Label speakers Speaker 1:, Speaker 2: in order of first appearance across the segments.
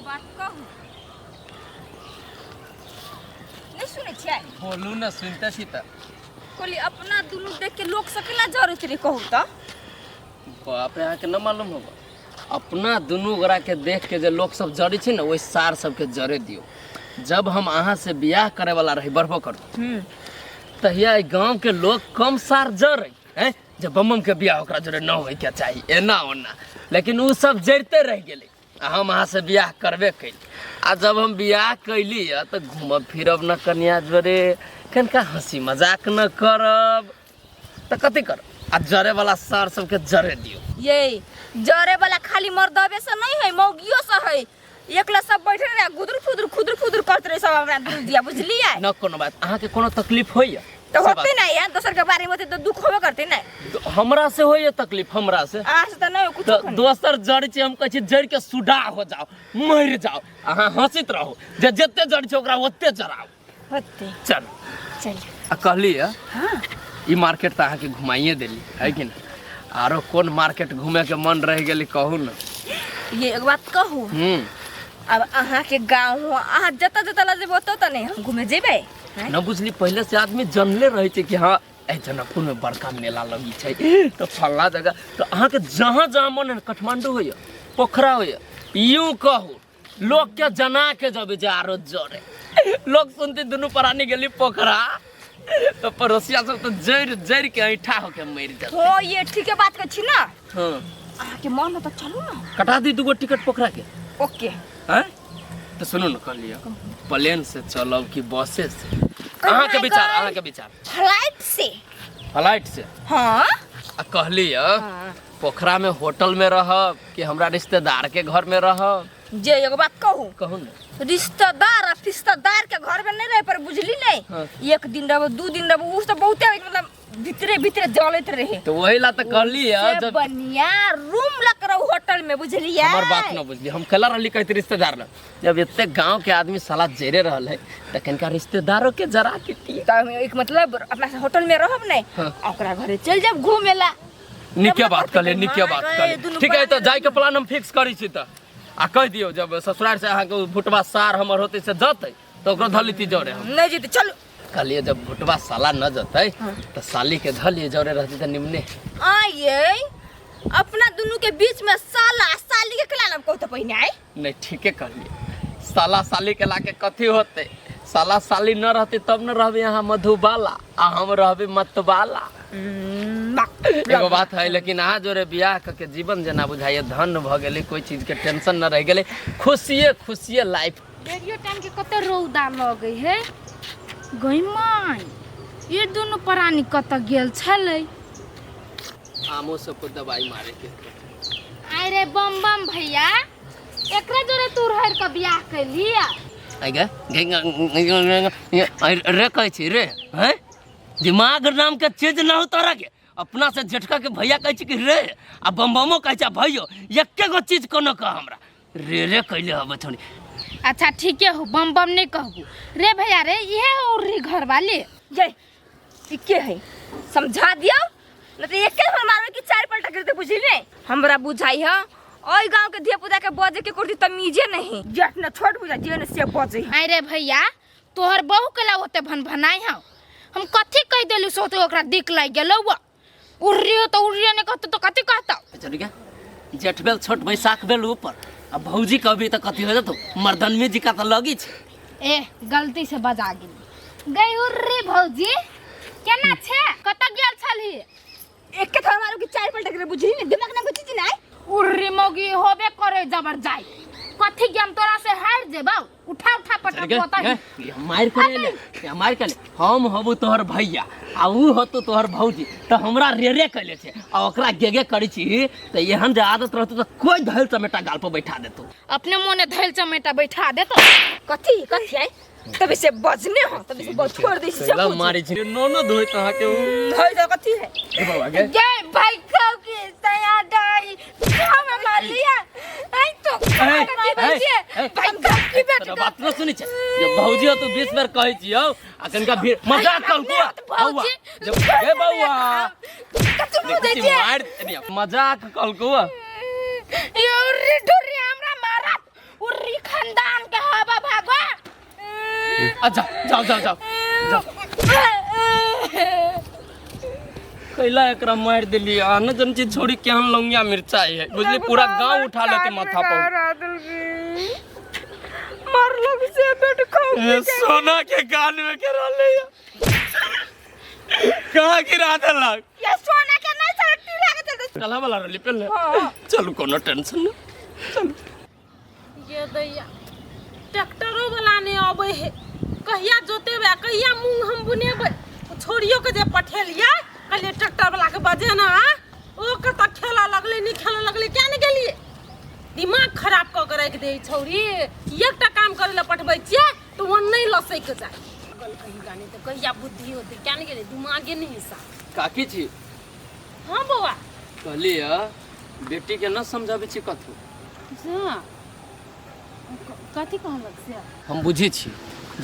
Speaker 1: एगो बात कहूं नहीं सुने छियै
Speaker 2: बोलू ना सुनते छी त
Speaker 1: कोली अपना दुनु देख के लोग सकेला जरूरत रे कहू त
Speaker 2: बाप रे के न मालूम होगा अपना दुनू गोरा के देख के जे लोग सब जड़ी छी ना वही सार सबके जरे दियो जब हम अहाँ से बियाह करे वाला रही बढ़बो करू तहिया गांव के लोग कम सार जरे हैं जब बम्बम के बियाह ओकरा जरे न होय के चाहिए एना ओना लेकिन उ सब जरते रह गेले हम अहाँ से बियाह करबे कैली आ जब हम बियाह कैली तो घूमब फिरब न कन्या जरे कनका हंसी मजाक न करब तो कथी कर आ जरे वाला सार सबके जरे दियो
Speaker 1: ये जरे वाला खाली मर्दबे से नहीं है मौगियो से है एकला सब बैठे रे गुदुर खुदुर करत रहे सब हमरा दुनु दिया बुझलिए
Speaker 2: न कोनो बात अहाँ के कोनो तकलीफ होइया
Speaker 1: तो होते नहीं है दोसर के बारे में तो दुख होबे करते नहीं
Speaker 2: हमरा से होइए तकलीफ हमरा से
Speaker 1: आज त नहीं कुछ
Speaker 2: तो दोसर जड़ छै हम कहै छी जड़ के सुडा हो जाओ मर जाओ अहाँ हंसित रहो जे जत्ते जड़ छै ओकरा ओत्ते जराओ
Speaker 1: होते
Speaker 2: चल आ कहली हां ई मार्केट त अहाँ के घुमाइए देली है कि ना आरो कोन मार्केट घूमे के मन रह गेली कहू ना
Speaker 1: ये एक बात कहू अब अहाँ के गांव अहाँ जता जता ला जेबो तो नहीं हम घूमे जेबे
Speaker 2: न बुझली पहले से आदमी जानले रहे छै कि हाँ ए जनकपुर में बड़का मेला लगी छै तो फल्ला जगह तो अहाँ के जहाँ जहाँ मन काठमांडू होइए पोखरा होइए यूं कहू लोग के जना के जब जे आरो जरे लोग सुनते दुनू प्राणी गेली पोखरा तो पड़ोसिया सब तो जड़ के ऐठा होके मर जाते
Speaker 1: हो ये ठीक है बात कर छी ना
Speaker 2: हां
Speaker 1: अहाँ के मन में तो चलू ना
Speaker 2: कटा दी दुगो टिकट पोखरा के
Speaker 1: ओके
Speaker 2: हैं तो सुनो न कहलिए प्लेन से चलब कि बसे से अहाँ के विचार फ्लाइट से
Speaker 1: हां
Speaker 2: आ कहली पोखरा में होटल में रहब कि हमरा रिश्तेदार के घर में रहब
Speaker 1: जे एगो बात कहू
Speaker 2: न
Speaker 1: रिश्तेदार के घर में नहीं रहे पर बुझली नहीं
Speaker 2: हाँ।
Speaker 1: एक दिन रहो 2 दिन रहो उस तो बहुते मतलब भीतरे जलत रहे
Speaker 2: तो वही ला तो कहली
Speaker 1: जब बनिया रूम लग रहो होटल में बुझली
Speaker 2: हमर बात न बुझली हम कला रहली कहते रिश्तेदार ल जब इतने गांव के आदमी साला जेरे रहल है त कनका रिश्तेदारों के जरा के
Speaker 1: एक मतलब अपना होटल में रहब नहीं
Speaker 2: हाँ।
Speaker 1: ओकरा घरे चल जब घूमेला
Speaker 2: निके बात कर ले ठीक है तो जाय के प्लान हम फिक्स करी छी त आ कह दियो जब ससुराल से अहाँ के भुटवा सार हमर होते से जतै तो ओकरा धलिती जरे हम
Speaker 1: नहीं जीते चलो
Speaker 2: कहलिए जब भुटवा साला न जतै तो साली के धलिए जरे रहती त निमने
Speaker 1: आये अपना दोनों के बीच में साला साली के खिलाना को तो पहिने आए
Speaker 2: नहीं ठीके कहलिए साला साली के लाके कथी होते साला साली न रहते तब न रहबे यहाँ मधुबाला आ हम रहबे मतबाला एगो बात है लेकिन अहाँ जोरे बियाह करके जीवन जना बुझाइए धन भ गेले कोई चीज के टेंशन न रह गेले खुशिये लाइफ
Speaker 3: रेडियो टाइम के कते रौदा लगे है गइमाई ये दोनों प्राणी कत गेल छले
Speaker 2: आमो सबको दवाई मारे के
Speaker 3: अरे बम बम भैया एकरा जोरे तू रहर का बियाह कैली
Speaker 2: आइगा रे कहै छी रे हैं दिमाग नाम के चीज न हो तोरा के अपना से जेठका के भैया कहै छी कि रे आ बमबमो कहै छी भैयो एके गो चीज कोनो कह हमरा रे कहले हबे थोड़ी
Speaker 3: अच्छा ठीक है हो बम बम नहीं कहबू रे भैया रे ये हो रे घर वाले
Speaker 1: ये के है समझा दियो न तो एक के मारवे की 4 पलटा करते बुझी नहीं हमरा बुझाई है ओई गांव के धिया पुता के बजे के कोठी तमीजे नहीं जेठ न छोट बुझा जे न से बजे
Speaker 3: अरे भैया तोहर बहू केला होते भनभनाई हम कथी कह देलु सो तो ओकरा दिक लाग गेलो उड़ियो तो उड़ियो ने कहतो तो कथी कहता
Speaker 2: चल गया जेठ बेल छोट बैसाख बेल ऊपर अब भौजी कभी तो कथी हो जतो मर्दनमी जी का तो लगी छे
Speaker 3: ए गलती से बजा गेली गई उर्री भौजी केना छे कत गेल छली
Speaker 1: एक के मारो की 4 पलटा करे बुझी नहीं दिमाग ना कुछ नहीं
Speaker 3: उर्री मौगी होबे करे जबर जाई कथी गेम तोरा से हार जेबा उठा पटक होता है
Speaker 2: मार करे हम हबू तोहर भैया आ ऊ होतो तोहर भौजी तो हमरा रे कहले छे आ ओकरा गेगे करी छी तो एहन जे आदत रहतो तो कोई धैल चमेटा गाल पर बैठा देतो
Speaker 3: अपने मोने धैल चमेटा बैठा देतो
Speaker 1: कथी है तभी से बजने हो तभी से बहुत छोड़ दी से
Speaker 2: मारी छी नोनो धोई कहा के
Speaker 1: होय तो कथी है
Speaker 2: ए बाबा गे
Speaker 1: जय भाई खाओ के तया डाई हम मार लिया आई तो भाई की बेटा
Speaker 2: बात न सुनी छे जे भौजी हो तो 20 बार कहै छी हो अखन का भीड़ मजाक कल को बउआ जब ए बउआ
Speaker 1: कतु दे दे
Speaker 2: मार मजाक कल को
Speaker 1: ये उरी ढोरी हमरा मारत उरी खा
Speaker 2: अच्छा जाओ जाओ जाओ जाओ कैला एकरा मार दिली आन जन चीज छोड़ी केहन लौंगिया मिर्चाई है बुझली पूरा गांव उठा लेती माथा पर
Speaker 1: मार लोग से बेट खाओ
Speaker 2: सोना के कान में गिरा ले कहां गिरा देलक
Speaker 1: ये सोना के नहीं चलती लागे चलते
Speaker 2: चला वाला रली पहले चलो कोनो टेंशन नहीं चलो
Speaker 4: ये दैया ट्रैक्टरो वाला ने आवे है कहिया जोतेबे कहिया मूंग हम बुनेबे छोड़ियो के जे पठेलिया कहले ट्रैक्टर वाला के बजे ना ओ कत खेला लगले नहीं खेला लगले क्या नहीं गेलिए दिमाग खराब क के रख दे छौरी एकटा काम करे ला पठबै छिए तो वो नहीं लसै के जाय गल कहीं गाने तो कहिया बुद्धि होते क्या नहीं गेले दिमागे नहीं हिस्सा
Speaker 2: काकी छी
Speaker 4: हां बौआ
Speaker 2: कहलिए बेटी के न समझाबे छी कथु
Speaker 4: जा कथी कहलक से
Speaker 2: हम बुझी छी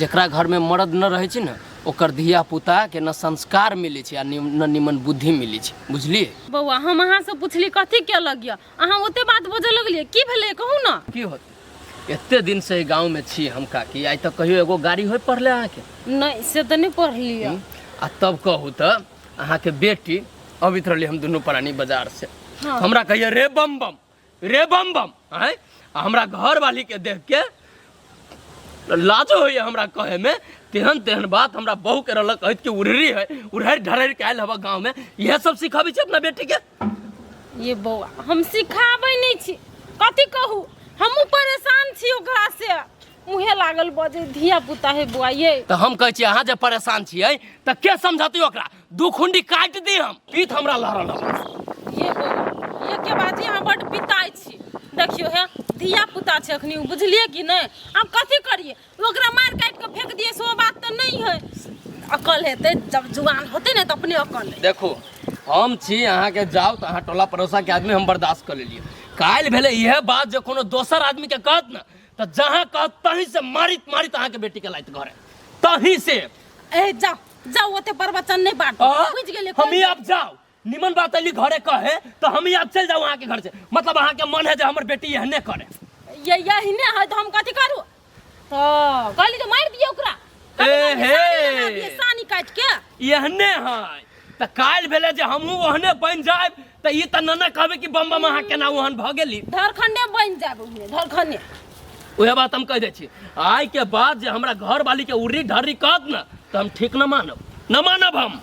Speaker 2: जेकरा घर में मर्द न रहे छी न ओकर धिया पुता के न संस्कार मिले छै आ न निमन बुद्धि मिले छै बुझलिए
Speaker 4: बौआ हम अहाँ से पूछली कथी के लगिया अहाँ ओते बात बोझे लगलिए की भेले कहू ना
Speaker 2: की होत एते दिन से गांव में छी हम काकी आई तक कहियो एगो गाड़ी होय पड़ले अहाँ के
Speaker 4: नहीं से तो नहीं पढ़लिए
Speaker 2: आ तब कहू त अहाँ के बेटी अबित रहली हम दुनू प्राणी बाजार से
Speaker 4: हाँ।
Speaker 2: हमरा कहिए रे बम बम हैं हमरा घर वाली के देख के लाजो होइए हमरा कहे में तेहन बात हमरा बहू के रहलक कहत कि उड़री है उड़हर ढरर के आयल हवा गांव में यह सब सिखाबी छै अपना बेटी के
Speaker 4: ये बौआ हम सिखाबै नहीं छी कथी कहू हमहू परेशान छी ओकरा से मुहे लागल बजे धिया पुता है बुआ ये
Speaker 2: तो हम कहे छी अहाँ जे परेशान छियै त के समझती ओकरा दू खुंडी काट दी हम पीठ हमरा लहरल
Speaker 4: ये बौआ ये के बात यहाँ बड़ पिताई छी देखियो है धिया पुता छै अखनी बुझलिए कि नहीं अब कथी करिए ओकरा मार काट के फेंक दिए सो बात तो नहीं है अकल हेते जब जुआन होते ना तो अपने अकल है
Speaker 2: देखो हम छी अहाँ के जाओ तो अहाँ टोला पड़ोसा के आदमी हम बर्दाश्त कर लेलिए काल भेले यह बात जो कोनो दोसर आदमी के कहत ना तो जहाँ कहत तहीं से मारित अहाँ के बेटी के लाइत घरे तहीं से
Speaker 4: ए जाओ ओते प्रवचन नहीं बांट बुझ गेले
Speaker 2: हम ही आप जाओ निमन बात अली घरे कहे तो हम ही आप चल जाओ अहाँ के घर से मतलब अहाँ के मन है जो हमर बेटी यहने करे
Speaker 4: ये यही ने है तो हम कथी करू तो कहली तो मार दियो ओकरा
Speaker 2: ए हे
Speaker 4: सानी काट के
Speaker 2: यहने है त काल भेले जे हमहू ओहने बन जाए त ई त नना कहबे कि बम अहाँ केना ओहन भ गेली
Speaker 4: धरखंडे बन जाब ओहने धरखंडे
Speaker 2: ओहे बात हम कह दे छी आइ के बाद जे हमरा घर वाली के उर्री ढर्री कहत न त हम ठीक न मानब हम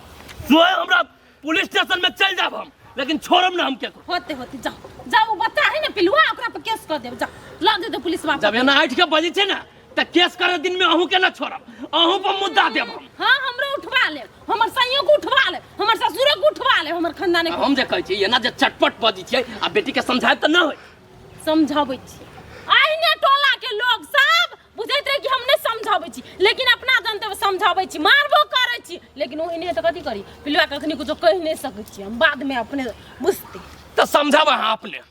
Speaker 2: सोए हमरा पुलिस स्टेशन में चल जाब हम लेकिन छोड़म ना हम के
Speaker 4: होते जाओ बच्चा है ना पिलुआ ओकरा पे केस कर देब जा ला दे पुलिस वाला
Speaker 2: जब एना 8 के बजे छै ना त केस करे दिन में अहू के ना छोड़ब अहू पर मुद्दा देब हम
Speaker 4: हां हमरो उठवा ले हमर सैयो को उठवा ले हमर ससुरो को उठवा ले हमर खानदान के
Speaker 2: हम जे कहै छी एना जे चटपट बजी छै आ बेटी के समझाय त न होय
Speaker 4: समझाबै छी आइने टोला के लोग सब बुझैत रहे कि हम नहीं समझाबै छी लेकिन अपना जनते समझाबै छी मारबो करै छी लेकिन ओहिने त कथी करी पिलुआ के अखनी कुछ कह नहीं सकै छी हम बाद में अपने बुझते
Speaker 2: त समझाब अहाँ अपने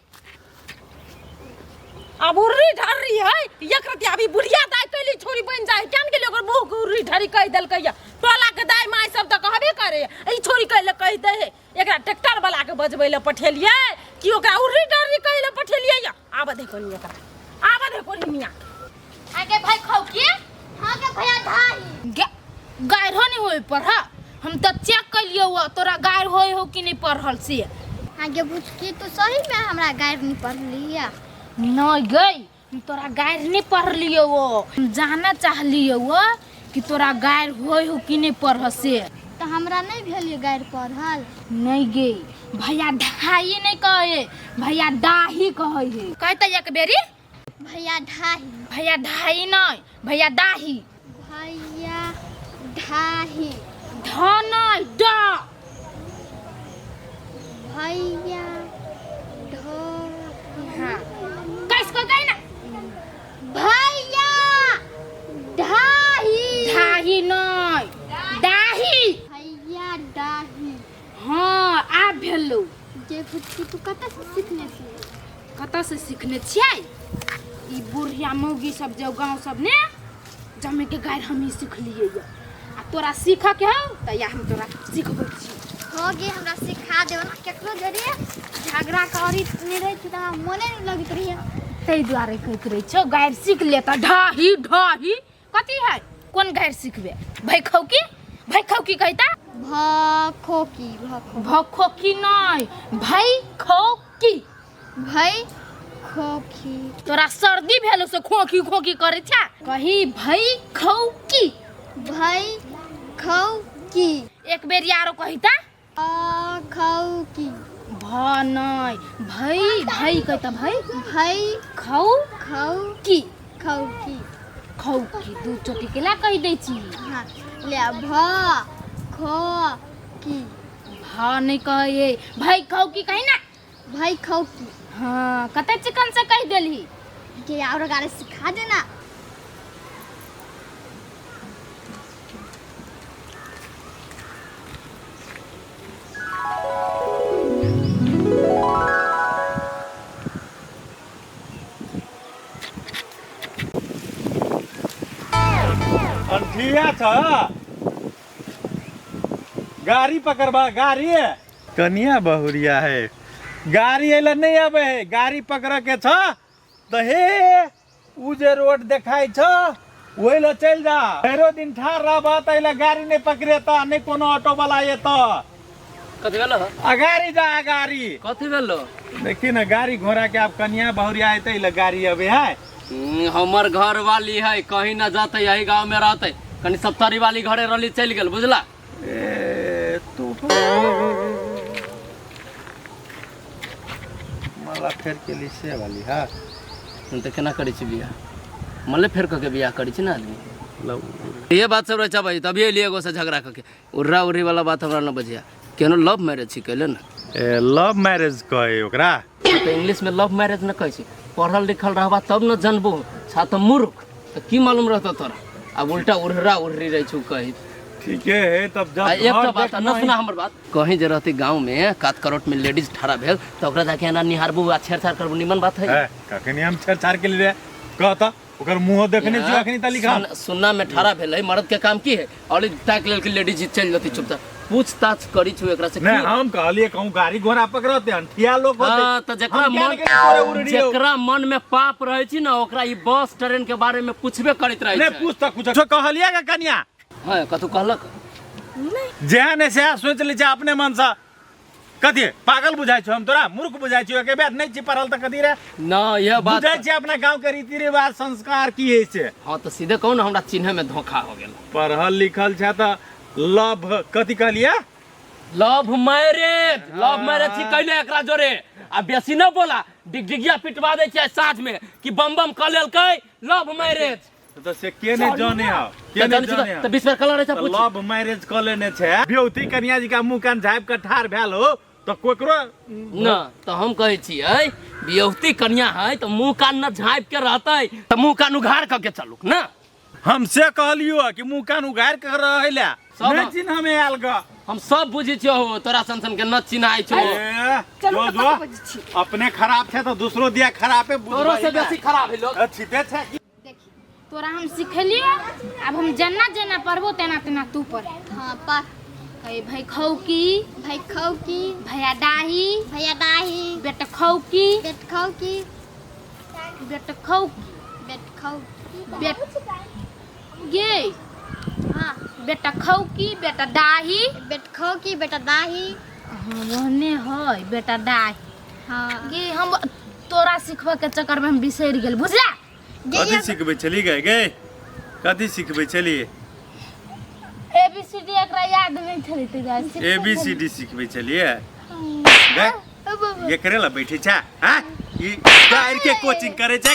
Speaker 4: अब उर्री ढर्री है एक रति अभी बुढ़िया दाई कैली छोरी बन जाए क्या के ओकर बहू के उर्री ढर्री कह देल कहिया टोला के दाई माई सब त कहबे करे ई छोरी कहले कह दे एकरा ट्रैक्टर वाला के बजबै ले पठेलिए कि ओकरा उर्री ढर्री कहले पठेलिए या आब देखो नि एकरा आब देखो नि मिया
Speaker 3: आगे भाई खाओ के हां के भैया धाई गायर हो नहीं होय पर हा हम त चेक कलियो वो तोरा गायर होय हो कि नहीं पढ़ल से
Speaker 5: आगे पूछ के तो सही में हमरा गायर नहीं पढ़ लिया
Speaker 3: नहीं गई तोरा गायर नहीं पढ़ लियो वो हम जानना चाहलियो वो कि तोरा गायर होय हो कि नहीं पढ़ से
Speaker 5: तो हमरा नहीं भेलिए गायर पढ़ल
Speaker 3: नहीं गई भैया ढाई नहीं कहे भैया डाही कहे है कहता एक बेरी
Speaker 5: भैया
Speaker 3: ढाई नहीं भैया डाही
Speaker 5: भैया ढाही
Speaker 3: ढ नहीं डा
Speaker 5: भैया ढ
Speaker 3: हाँ कैसे गई ना
Speaker 5: भैया ढाही
Speaker 3: ढाही नहीं डाही
Speaker 5: भैया ढाही
Speaker 3: हाँ आ भेलो
Speaker 5: जे कुछ तू कत से सीखने छी
Speaker 3: कत से सीखने छियै ई बुढ़िया मौगी सब जो गांव सब ने जमे के गायर हम ही सीख लिए आ तोरा सीख के हो त या हम तोरा सिखबै छी
Speaker 5: हो गे हमरा सिखा देव ना केकरो जरिए झगड़ा करी नहीं रहे छी त मोने नहीं लगित रही
Speaker 3: तै दुआरे कहत रही छौ गायर सीख ले त ढाही ढाही कथी है कौन गायर सीखबे भाई खौकी कहता
Speaker 5: भखोकी
Speaker 3: भखोकी नहीं भाई खौकी
Speaker 5: भाई खोकी
Speaker 3: तोरा सर्दी भेलो से खोकी करे छा कही भाई खौकी
Speaker 5: भाई खौकी
Speaker 3: एक बेर यारो कहता
Speaker 5: खौकी
Speaker 3: भ नहीं भाई कहता भाई
Speaker 5: खौकी
Speaker 3: दू चोटी केला कह दै छी
Speaker 5: हाँ ले खौकी
Speaker 3: भ नहीं कहे भाई खौकी कही ना
Speaker 5: भाई खौकी
Speaker 3: हाँ कते चिकन से कह देली
Speaker 5: के और गाड़ी सिखा देना
Speaker 6: अंठिया था गाड़ी पकड़बा गाड़ी कनिया बहुरिया है गाड़ी अल नहीं आवे है गाड़ी पकड़ के छ तो हे उ जे रोड देखाई छ वही ला चल जा भैरो दिन ठार रह तैला गाड़ी नहीं पकड़े तो नहीं कोनो ऑटो वाला ये तो
Speaker 2: कथी भेलो
Speaker 6: अगाड़ी जा अगाड़ी
Speaker 2: कथी भेलो
Speaker 6: देखी ना गाड़ी घोड़ा के आप कनिया बहुरिया है तैला गाड़ी अबे है
Speaker 2: हमर घर वाली है कहीं ना जाते यही गांव में रहते कनी सप्तरी वाली घरे रली चल गेल बुझला
Speaker 6: ए तू मला फेर के लिए से वाली हां
Speaker 2: तो केना करी छी बियाह मल्ले फेर के बियाह करी छी ना आदमी ये बात सब रचा भाई तभी लिए एगो से झगड़ा करके उर्रा उर्री वाला बात हमरा न बजिया केनो लव मैरिज छी कैले ना
Speaker 6: लव मैरिज कहे ओकरा
Speaker 2: तो इंग्लिश में लव मैरिज न कहै छी पढ़ल लिखल रहबा तब न जानबो छा तो मूर्ख तो की मालूम रहता तोरा अब उल्टा उर्रा उर्री रह छु कहि
Speaker 6: ठीक है तब जब
Speaker 2: एक तो बात न सुना हमर बात कहीं जे रहती गांव में कात करोट में लेडीज ठड़ा भेल तो ओकरा जाके ना निहारबू आ छेड़छाड़ करबू निमन बात है
Speaker 6: कखनी हम छेड़छाड़ के लिए कहता ओकर मुंह देखने जो अखनी त लिखा
Speaker 2: सुनना में ठड़ा भेल है मर्द के काम की है और ताक लेल के लेडीज चल जती चुपचाप पूछताछ करी छु एकरा से
Speaker 6: नहीं हम कहलिए कहूं गाड़ी घोड़ा पकड़ते अंठिया लोग होते
Speaker 2: हां तो जेकरा मन में पाप रहे छी ना ओकरा ई बस ट्रेन के बारे में पूछबे करत रहे
Speaker 6: नहीं पूछता कुछ कहलिए का कन्या
Speaker 2: हां कथु कहलक
Speaker 6: जेहन से सोच ली अपने मन से कथी पागल बुझाई छो हम तोरा मूर्ख बुझाई छो के बात नहीं छी पढ़ल त कथी रे
Speaker 2: ना यह बात
Speaker 6: बुझाई छी अपना गांव के रीति रिवाज संस्कार की है से
Speaker 2: हां तो सीधे कहू ना हमरा चिन्ह में धोखा हो गेल
Speaker 6: पढ़ल लिखल छ त लव कथी कहलिए
Speaker 2: लव मैरिज छी कैले एकरा जोरे आ बेसी न बोला डिगडिगिया पिटवा दे छै साँझ में कि बम बम क लेलकै लव मैरिज
Speaker 6: तो से के ने जाने हो के ने जाने
Speaker 2: तो 20 बार कलर है पूछ
Speaker 6: लव मैरिज क लेने छै ब्यूटी कन्या जी का मुंह कान झाप के ठार भेल हो तो कोकरो
Speaker 2: न तो हम कहै छियै ब्यूटी कन्या है तो मुंह कान न झाप के रहतै तो मुंह कान उघाड़ क के चलू ना
Speaker 6: हमसे कहलियो कि मुंह कान उघाड़ के रहैला नहीं चिन्ह हमें आल ग
Speaker 2: हम सब बुझी छियो हो तोरा संसन के न चिन्हाई छो
Speaker 6: जो अपने खराब थे तो दूसरो दिया खराब है
Speaker 2: तोरो से बेसी खराब है लोग
Speaker 6: अच्छी ते छै
Speaker 3: देखी तोरा हम सिखलिए अब हम जना पढ़बो तेना तू पढ़े
Speaker 5: हाँ पढ़
Speaker 3: भाई खौकी भैया डाही बेटा खौकी गे
Speaker 5: हाँ
Speaker 3: बेटा खौकी बेटा डाही
Speaker 5: बेटा दाही
Speaker 3: हाँ वहने है बेटा डाही
Speaker 5: हाँ
Speaker 3: गे हम तोरा सिखबे के चक्कर में हम बिसर गेल बुझला
Speaker 6: कथी सिखबे चली गए कथी सिखबे चलिए
Speaker 3: ABCD एकरा याद नहीं चली त गाइस
Speaker 6: ABCD सिखबे चलिए गए ये करेला बैठे छा हां ई गायर के कोचिंग करे छा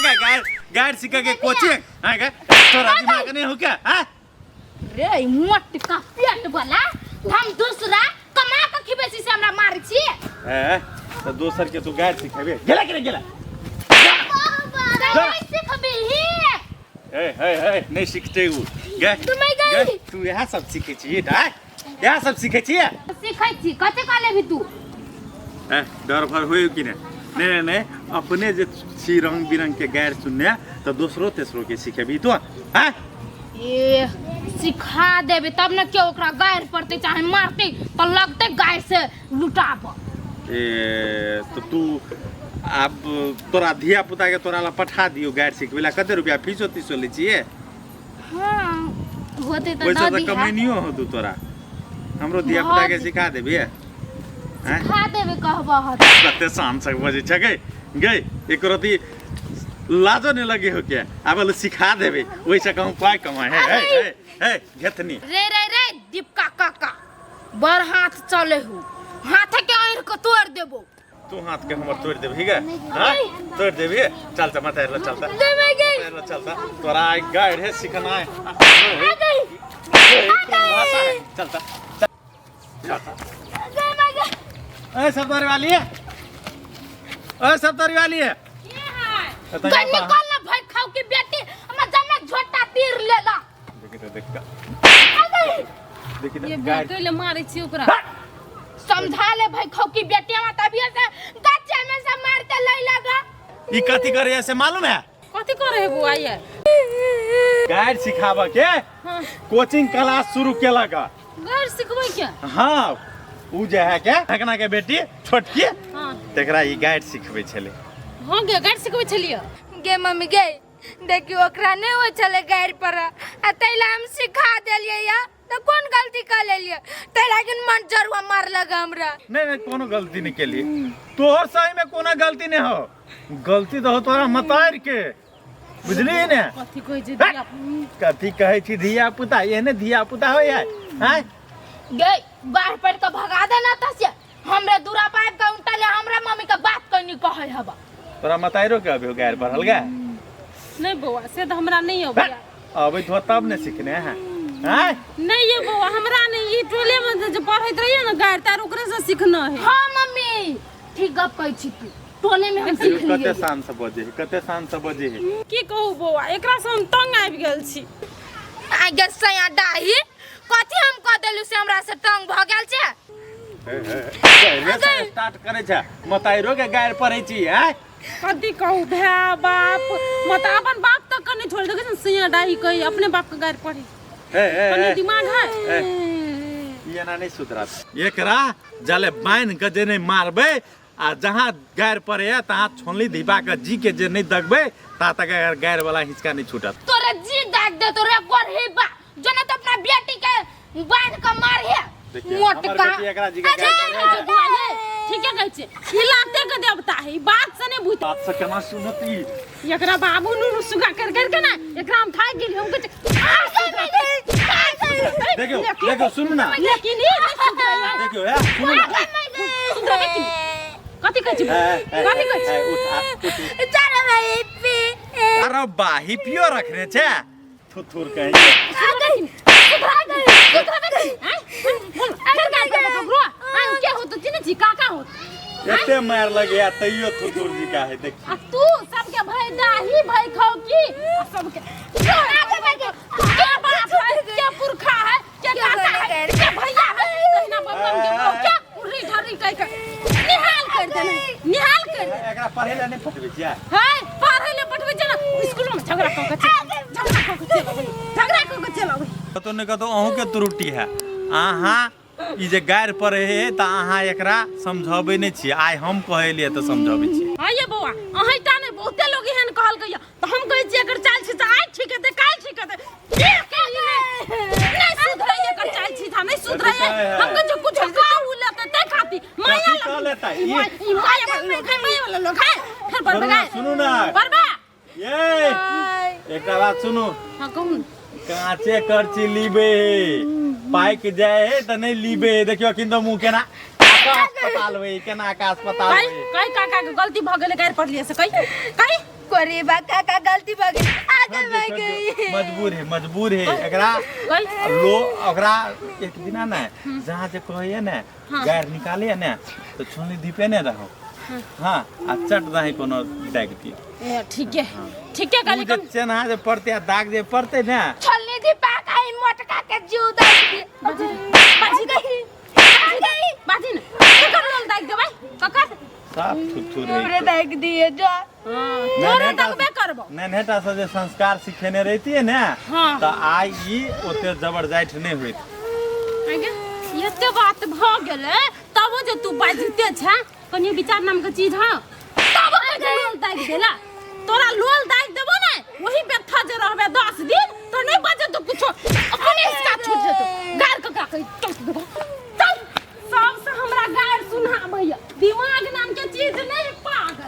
Speaker 6: गायर सीख के कोचिंग हां गा तोरा दिमाग नहीं हो क्या हां
Speaker 3: रे मोट का पेट वाला हम दूसरा कमा के खिबेसी से हमरा मार छी
Speaker 6: तो दोसर के तू गायर सिखाबे गेला
Speaker 3: नहीं सिखबी
Speaker 6: हे नहीं सीखते हूँ गए तू यहाँ सब सीखे छी यहाँ सब सीखे छी
Speaker 3: सीखै छी कते काले भी तू
Speaker 6: डर भर होयो कि नहीं अपने जे छी रंग बिरंग के गायर सुनने तो दूसरो तेसरो के सिखेबी तो हां
Speaker 3: ए सिखा देबे तब न क्यों ओकरा गायर पड़ते चाहे मारते तो लगते गायर से लुटाब
Speaker 6: ए तो तू अब तोरा धिया पुता के तोरा ला पठा दियो गायर सिखबेला कते रुपया फीस होती ले छिए
Speaker 3: हां
Speaker 5: होते तो
Speaker 6: वैसे तो
Speaker 5: दादी है
Speaker 6: कमीनियो हो तू तोरा हमरो धिया पुता के सिखा देबी हैं
Speaker 5: खा देवे कहबा हत
Speaker 6: कते शान से बजे छ गई एक रति लाजो नहीं लगे हो क्या अब सिखा देबे वैसे कहूं पाई कमाए है घेतनी
Speaker 3: रे दीपका काका बर हाथ चले हो हाथ के आएर को तोड़ देबो
Speaker 6: तू हाथ के हमर तोड़ देबी ठीक है हां तोड़ देबी चल चल मत आइला चलता
Speaker 3: देवे गई
Speaker 6: आइला चलता तोरा आई गाइड है सीखना है
Speaker 3: आ गई
Speaker 6: चलता ए सरदारी वाली है ए सरदारी वाली है
Speaker 3: तो निकल ना भाई खाओ की बेटी हम जमे झोटा तीर लेला
Speaker 6: देखी
Speaker 4: ये
Speaker 6: गाइड
Speaker 4: भटकैले मारै छी ओकरा
Speaker 3: समझा ले भाई खाओ की बेटी हम तबियत से गच्चे में से मारते लई लगा
Speaker 6: ई कथी करे ऐसे मालूम है
Speaker 4: कथी करे है बुआ ये
Speaker 6: गाइड सिखाबा के
Speaker 4: हां
Speaker 6: कोचिंग क्लास शुरू केला का
Speaker 4: घर सिखबै क्या
Speaker 6: हाँ उ जे है क्या ठकना के बेटी छोटकी
Speaker 4: हां
Speaker 6: तेकरा ई गाइड सिखबै छले
Speaker 4: हां गे घर सिखबै छलिए
Speaker 1: गे मम्मी गे देखियो ओकरा नहीं हो चले गाड़ी पर आ तैला हम सिखा देलिए या तो कौन गलती कर लेलिए तैला के मन जरुआ मार लगा हमरा
Speaker 6: नहीं कोनो गलती नहीं केली तोहर सही में कोनो गलती नहीं हो गलती तो हो तोरा मतार के बुझली ने
Speaker 4: कथी कहै छै दिया
Speaker 6: कथी कहै छी धिया पुता एहने धिया पुता हो है हैं
Speaker 3: गई बाहर पर तो भगा देना तसे हमरे दूरा पाइप का उल्टा ले हमरा मम्मी का बात करनी कहै हबा
Speaker 6: तोरा मताइरो के अभी गायर पर हलगा
Speaker 4: नहीं बउआ से तो हमरा नहीं अबैया
Speaker 6: अभी तो तब ने सीखने हैं हैं
Speaker 4: नहीं ये बउआ हमरा नहीं ई टोले में जे पढ़ैत रहिए ना गाड़ तार ओकरे से सीखना है
Speaker 3: हां मम्मी ठीक गप कहै छी तू टोले में हम सीख
Speaker 6: कते
Speaker 3: लिए
Speaker 6: शान से बजे है कते शान से बजे है
Speaker 4: की कहू बउआ एकरा से हम तंग आबि गेल छी
Speaker 1: आ गे सया डाही कथी हम कह देलु से हमरा से तंग भ गेल छै
Speaker 6: पहले से स्टार्ट करे छ मताइरो के गायर पढ़ै छी हैं
Speaker 4: कथी कहू भै बाप मत अपन बाप तक कने छोड़ दे सिया डाही कही अपने बाप के गाड़ पढ़ी कने दिमाग है
Speaker 6: ये ना नहीं सुधरा एकरा जले बाइन के जे नहीं मारबे आ जहां गायर पड़े है तहां छोनली धिबा के जी के जे नहीं दगबे ता तक गायर वाला हिचका नहीं छूटत
Speaker 3: तोरे जी दाग दे तोरे कर हे बा जना तो अपना बेटी के बांध के मार है
Speaker 6: हमर बेटी एकरा जी के गायर
Speaker 4: ठीक है कहै छै हिलाते के देवता है ई बात से नहीं बुझ
Speaker 6: बात से केना सुनती
Speaker 4: एकरा बाबू नु सुगा कर के ना एकरा हम थाक गेल हम
Speaker 6: देखो सुन ना
Speaker 4: लेकिन ई
Speaker 6: देखो है सुन ना
Speaker 4: कथी कहै छै कथी कहै छै
Speaker 6: उठ
Speaker 1: चलो भाई पी
Speaker 6: अरे बाही पियो रखने छे थुथुर कहीं
Speaker 4: क्या होता चिने छी काका होत
Speaker 6: एते मार लगे या तइयो थुथुर जी का है देख
Speaker 4: आ तू सबके भाई दाही भाई खाओ की आ सबके क्या बाप है क्या पुरखा है क्या काका है क्या भैया है तहिना बबन के बहू क्या उरी ढरी कह के निहाल कर दे
Speaker 6: एकरा पढ़े ला नहीं पटबे छिया
Speaker 4: है पढ़े ले पठबे छै ना स्कूल में झगड़ा क के चलो
Speaker 6: तो ने कहतो अहू के त्रुटि है आहा ई जे गायर पड़े है त आहा एकरा समझाबे नहीं छी आइ हम कहलिए त समझाबे छी
Speaker 4: हां ये बौआ अहीं ता ने बहुते लोग एहन कहल कहिया त हम कहै छी एकर चाल छी त आज ठीक है काल ठीक है नहीं सुधरै एकर चाल छी था नहीं सुधरै हम कहै कुछ खाऊ लेते ते खाती माया
Speaker 6: कह लेता
Speaker 4: ई माया वाला लोग है फिर बरबा
Speaker 6: सुनो ना
Speaker 4: बरबा
Speaker 6: ये एकटा बात सुनो
Speaker 4: हां कहू
Speaker 6: कांचे करची लीबे पाइक जाए है त नहीं लीबे देखियो किंतो मुंह केना आकाश अस्पताल होई केना आकाश अस्पताल
Speaker 4: कई
Speaker 6: होई
Speaker 4: कई काका के गलती भ गेले गायर पढ़ लिए से कई
Speaker 1: कोरीबा काका गलती भ गेल आगे भाग गई
Speaker 6: मजबूर है एकरा लो ओकरा एक दिना ना जहां जे कहै ना गायर निकाले ना तो छोनी दीपे ने रहो हां आ चट दही कोनो दाग दियो
Speaker 4: ए ठीक है काली
Speaker 6: जे चेना जे पड़ते आ दाग जे पड़ते ना
Speaker 1: छलनी दी पाका ई मोटका के जीव दे
Speaker 4: बाजी न ककर लोल दाग दे भाई ककर
Speaker 6: साफ थुथुर है
Speaker 1: हमरे देख दिए जा
Speaker 4: तोरे दगबे करबो
Speaker 6: नैनेटा से जे संस्कार सिखेने रहती है ना तो आई ई ओते जबरदस्त नहीं होइत
Speaker 4: आगे एते बात भ गेले तब जे तू बाजते छ कनी विचार नाम के चीज हां तब के लोल दाग देला तोरा लोल दाग देबो ना वही पे था जे रहबे 10 दिन तो नहीं बजे तो कुछो अपन चल सबसे हमरा गायर सुना भैया दिमाग